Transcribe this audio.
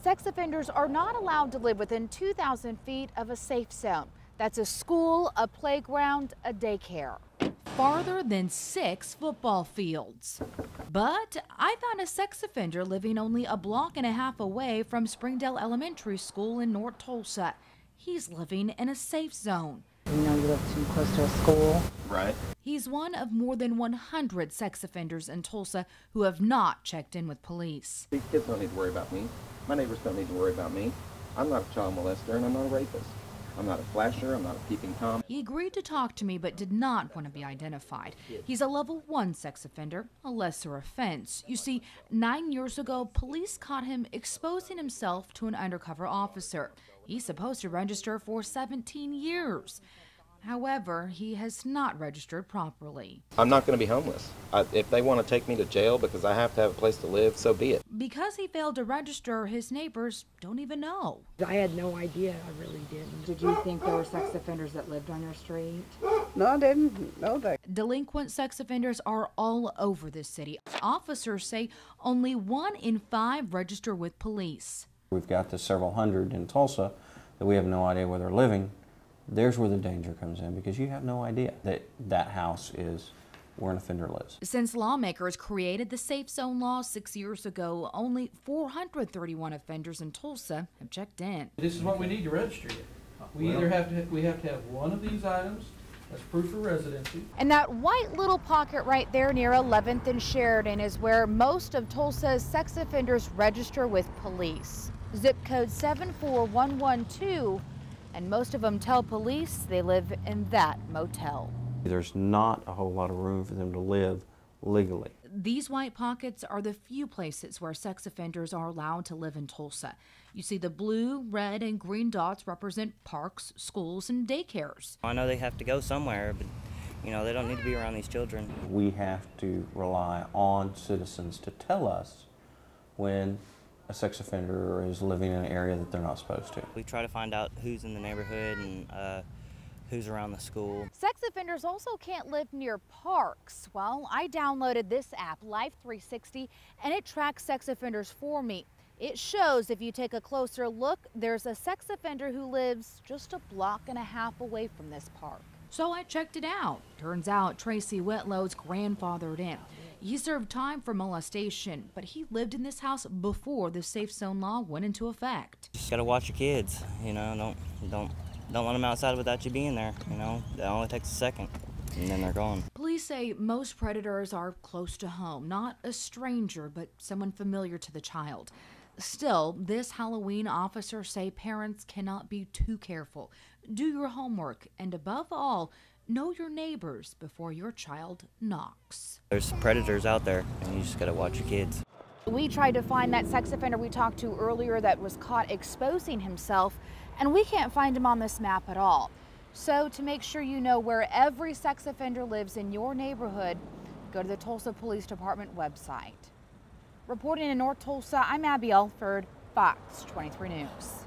sex offenders are not allowed to live within 2,000 feet of a safe zone. That's a school, a playground, a daycare. Farther than 6 football fields. But I found a sex offender living only a block and a half away from Springdale Elementary School in North Tulsa. He's living in a safe zone. You know you live too close to a school. Right. He's one of more than 100 sex offenders in Tulsa who have not checked in with police. These kids don't need to worry about me. My neighbors don't need to worry about me. I'm not a child molester and I'm not a rapist. I'm not a flasher, I'm not a peeping Tom. He agreed to talk to me but did not want to be identified. He's a level 1 sex offender, a lesser offense. You see, 9 years ago, police caught him exposing himself to an undercover officer. He's supposed to register for 17 years. However, he has not registered properly. I'm not going to be homeless. If they want to take me to jail because I have to have a place to live, so be it. Because he failed to register, his neighbors don't even know. I had no idea, I really didn't. Did you think there were sex offenders that lived on your street? No, I didn't know that. Delinquent sex offenders are all over this city. Officers say only 1 in 5 register with police. We've got the several hundred in Tulsa that we have no idea where they're living. There's where the danger comes in, because you have no idea that that house is where an offender lives. Since lawmakers created the Safe Zone law 6 years ago, only 431 offenders in Tulsa have checked in. This is what we need to register it. We either have to have one of these items as proof of residency. And that white little pocket right there near 11th and Sheridan is where most of Tulsa's sex offenders register with police. Zip code 74112. And most of them tell police they live in that motel. There's not a whole lot of room for them to live legally. These white pockets are the few places where sex offenders are allowed to live in Tulsa. You see, the blue, red, and green dots represent parks, schools, and daycares. I know they have to go somewhere, but you know, they don't need to be around these children. We have to rely on citizens to tell us when a sex offender is living in an area that they're not supposed to. We try to find out who's in the neighborhood and who's around the school. Sex offenders also can't live near parks. Well, I downloaded this app, Life 360, and it tracks sex offenders for me. It shows if you take a closer look, there's a sex offender who lives just a block and a half away from this park. So I checked it out. Turns out Tracy Whitlow's grandfathered in. He served time for molestation, but he lived in this house before the Safe Zone law went into effect. Just gotta watch your kids, you know, don't let them outside without you being there, you know. It only takes a second, and then they're gone. Police say most predators are close to home, not a stranger, but someone familiar to the child. Still, this Halloween, officers say parents cannot be too careful. Do your homework, and above all, know your neighbors before your child knocks. There's predators out there, and you just gotta watch your kids. We tried to find that sex offender we talked to earlier that was caught exposing himself, and we can't find him on this map at all. So to make sure you know where every sex offender lives in your neighborhood, go to the Tulsa Police Department website. Reporting in North Tulsa, I'm Abby Alford, Fox 23 News.